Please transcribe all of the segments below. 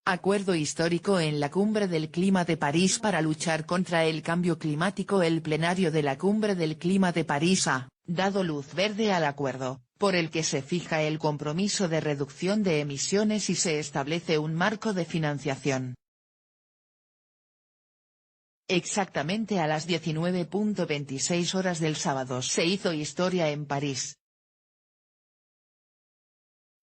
Acuerdo histórico en la Cumbre del Clima de París para luchar contra el cambio climático. El plenario de la Cumbre del Clima de París ha dado luz verde al acuerdo, por el que se fija el compromiso de reducción de emisiones y se establece un marco de financiación. Exactamente a las 19:26 horas del sábado se hizo historia en París.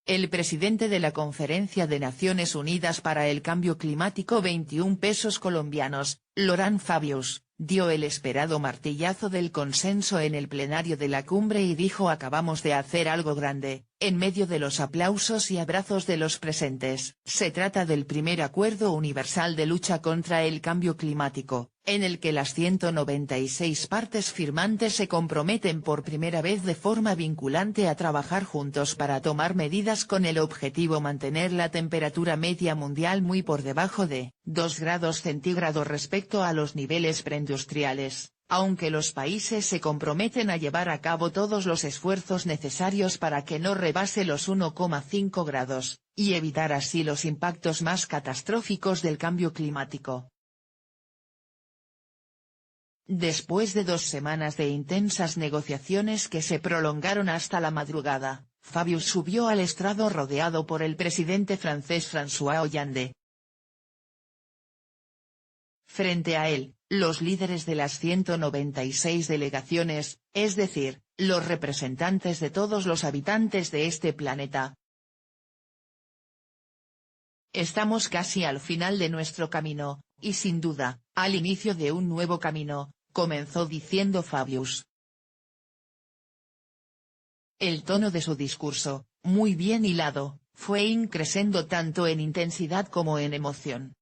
El presidente de la Conferencia de Naciones Unidas para el Cambio Climático 21 pesos colombianos, Laurent Fabius, dio el esperado martillazo del consenso en el plenario de la cumbre y dijo: acabamos de hacer algo grande, en medio de los aplausos y abrazos de los presentes. Se trata del primer acuerdo universal de lucha contra el cambio climático, en el que las 196 partes firmantes se comprometen por primera vez de forma vinculante a trabajar juntos para tomar medidas con el objetivo mantener la temperatura media mundial muy por debajo de 2 grados centígrados respecto a los niveles preindustriales, aunque los países se comprometen a llevar a cabo todos los esfuerzos necesarios para que no rebase los 1,5 grados, y evitar así los impactos más catastróficos del cambio climático. Después de 2 semanas de intensas negociaciones que se prolongaron hasta la madrugada, Fabius subió al estrado rodeado por el presidente francés François Hollande. Frente a él, los líderes de las 196 delegaciones, es decir, los representantes de todos los habitantes de este planeta. Estamos casi al final de nuestro camino, y sin duda, al inicio de un nuevo camino, comenzó diciendo Fabius. El tono de su discurso, muy bien hilado, fue increciendo tanto en intensidad como en emoción.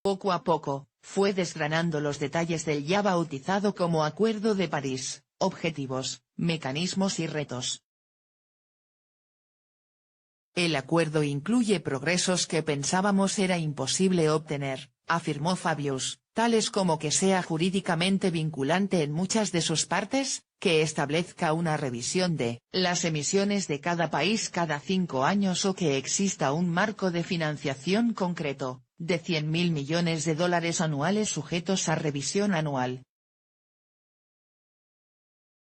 Poco a poco, fue desgranando los detalles del ya bautizado como Acuerdo de París, objetivos, mecanismos y retos. El acuerdo incluye progresos que pensábamos era imposible obtener, afirmó Fabius, tales como que sea jurídicamente vinculante en muchas de sus partes, que establezca una revisión de las emisiones de cada país cada 5 años o que exista un marco de financiación concreto, de 100.000 millones de dólares anuales sujetos a revisión anual.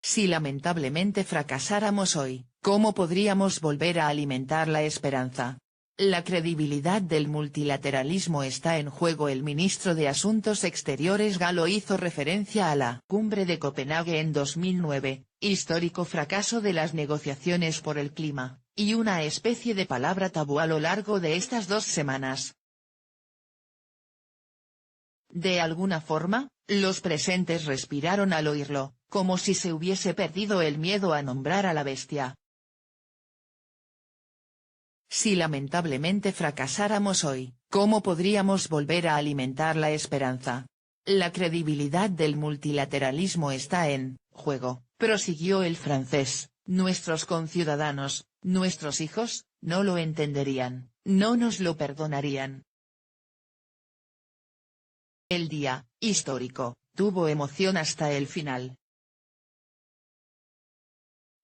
Si lamentablemente fracasáramos hoy, ¿cómo podríamos volver a alimentar la esperanza? La credibilidad del multilateralismo está en juego. El ministro de Asuntos Exteriores galo hizo referencia a la Cumbre de Copenhague en 2009, histórico fracaso de las negociaciones por el clima, y una especie de palabra tabú a lo largo de estas 2 semanas. De alguna forma, los presentes respiraron al oírlo, como si se hubiese perdido el miedo a nombrar a la bestia. Si lamentablemente fracasáramos hoy, ¿cómo podríamos volver a alimentar la esperanza? La credibilidad del multilateralismo está en juego, prosiguió el francés. Nuestros conciudadanos, nuestros hijos, no lo entenderían, no nos lo perdonarían. El día, histórico, tuvo emoción hasta el final.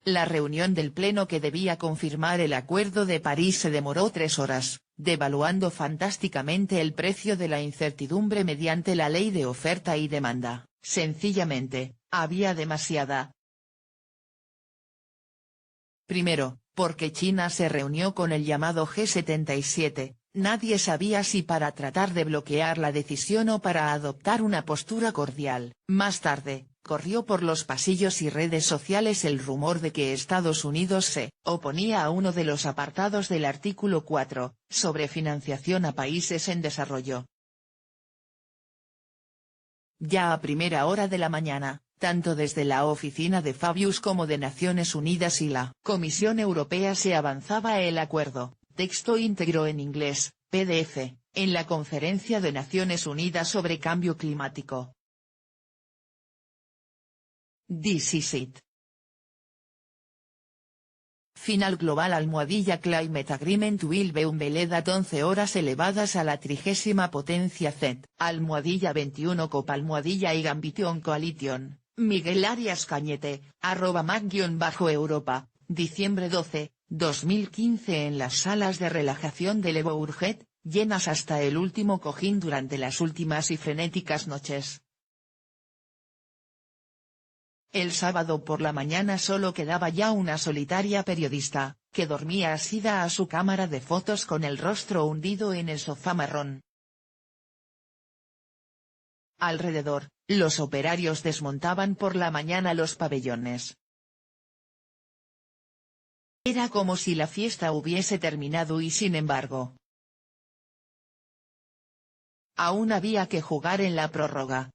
La reunión del Pleno que debía confirmar el Acuerdo de París se demoró 3 horas, devaluando fantásticamente el precio de la incertidumbre mediante la ley de oferta y demanda. Sencillamente, había demasiada. Primero, porque China se reunió con el llamado G77, nadie sabía si para tratar de bloquear la decisión o para adoptar una postura cordial. Más tarde, corrió por los pasillos y redes sociales el rumor de que Estados Unidos se oponía a uno de los apartados del artículo 4, sobre financiación a países en desarrollo. Ya a primera hora de la mañana, tanto desde la oficina de Fabius como de Naciones Unidas y la Comisión Europea se avanzaba el acuerdo, texto íntegro en inglés, PDF, en la Conferencia de Naciones Unidas sobre Cambio Climático. This is it. Final global *Climate Agreement will be unveiled at 11 horas elevadas a la 30ª potencia Z. *21 COP *y Ambition Coalition, Miguel Arias Cañete, @Mac-Europa, diciembre 12, 2015 en las salas de relajación de Le Bourget, llenas hasta el último cojín durante las últimas y frenéticas noches. El sábado por la mañana solo quedaba ya una solitaria periodista, que dormía asida a su cámara de fotos con el rostro hundido en el sofá marrón. Alrededor, los operarios desmontaban por la mañana los pabellones. Era como si la fiesta hubiese terminado y sin embargo, aún había que jugar en la prórroga.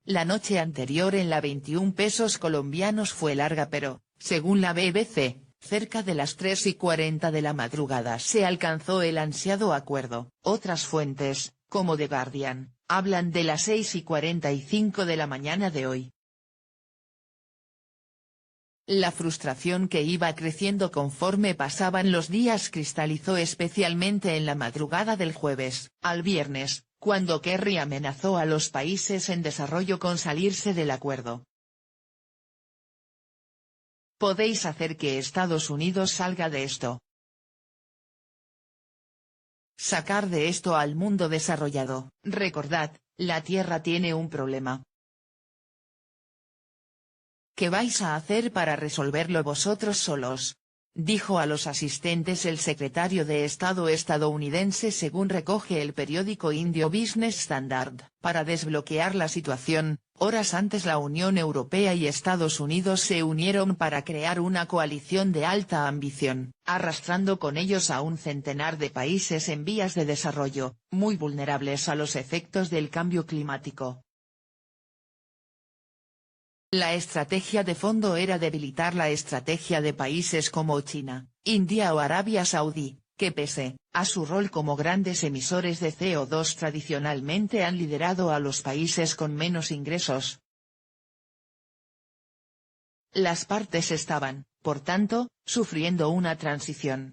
La noche anterior en la 21 pesos colombianos fue larga pero, según la BBC, cerca de las 3:40 de la madrugada se alcanzó el ansiado acuerdo. Otras fuentes, como The Guardian, hablan de las 6:45 de la mañana de hoy. La frustración que iba creciendo conforme pasaban los días cristalizó especialmente en la madrugada del jueves al viernes, cuando Kerry amenazó a los países en desarrollo con salirse del acuerdo. Podéis hacer que Estados Unidos salga de esto. Sacar de esto al mundo desarrollado. Recordad, la Tierra tiene un problema. ¿Qué vais a hacer para resolverlo vosotros solos?, dijo a los asistentes el secretario de Estado estadounidense según recoge el periódico indio Business Standard. Para desbloquear la situación, horas antes la Unión Europea y Estados Unidos se unieron para crear una coalición de alta ambición, arrastrando con ellos a un centenar de países en vías de desarrollo, muy vulnerables a los efectos del cambio climático. La estrategia de fondo era debilitar la estrategia de países como China, India o Arabia Saudí, que pese a su rol como grandes emisores de CO2 tradicionalmente han liderado a los países con menos ingresos. Las partes estaban, por tanto, sufriendo una transición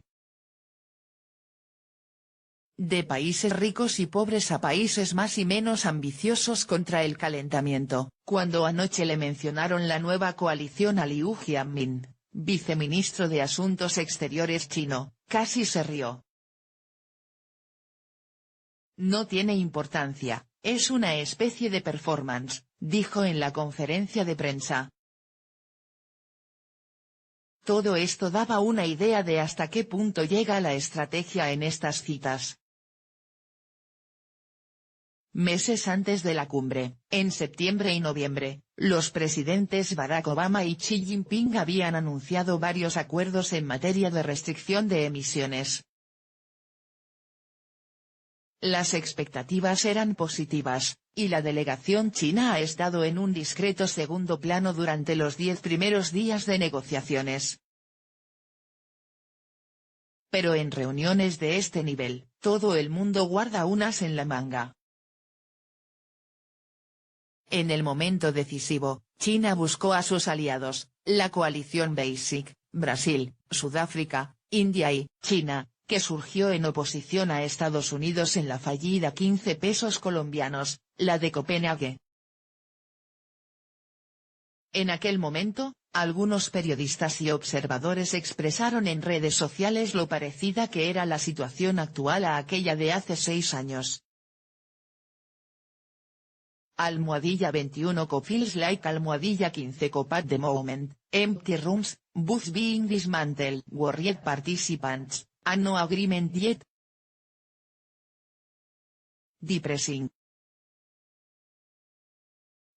de países ricos y pobres a países más y menos ambiciosos contra el calentamiento. Cuando anoche le mencionaron la nueva coalición a Liu Jianmin, viceministro de Asuntos Exteriores chino, casi se rió. No tiene importancia, es una especie de performance, dijo en la conferencia de prensa. Todo esto daba una idea de hasta qué punto llega la estrategia en estas citas. Meses antes de la cumbre, en septiembre y noviembre, los presidentes Barack Obama y Xi Jinping habían anunciado varios acuerdos en materia de restricción de emisiones. Las expectativas eran positivas, y la delegación china ha estado en un discreto segundo plano durante los 10 primeros días de negociaciones. Pero en reuniones de este nivel, todo el mundo guarda un as en la manga. En el momento decisivo, China buscó a sus aliados, la coalición BASIC, Brasil, Sudáfrica, India y China, que surgió en oposición a Estados Unidos en la fallida 15 pesos colombianos, la de Copenhague. En aquel momento, algunos periodistas y observadores expresaron en redes sociales lo parecida que era la situación actual a aquella de hace 6 años. Almohadilla 21 feels like almohadilla 15 at the moment, empty rooms, booths being dismantled, worried participants, and no agreement yet. Depressing.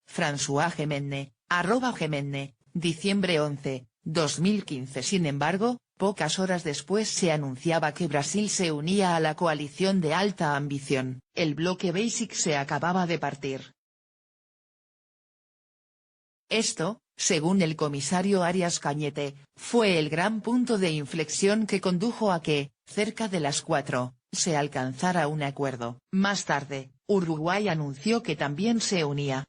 François Gemenne, @Gemenne, diciembre 11, 2015. Sin embargo, pocas horas después se anunciaba que Brasil se unía a la coalición de alta ambición, el bloque BASIC se acababa de partir. Esto, según el comisario Arias Cañete, fue el gran punto de inflexión que condujo a que, cerca de las 4, se alcanzara un acuerdo. Más tarde, Uruguay anunció que también se unía.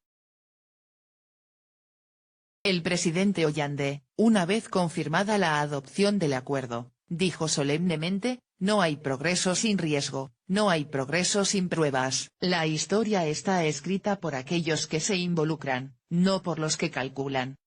El presidente Hollande, una vez confirmada la adopción del acuerdo, dijo solemnemente, no hay progreso sin riesgo, no hay progreso sin pruebas. La historia está escrita por aquellos que se involucran, no por los que calculan.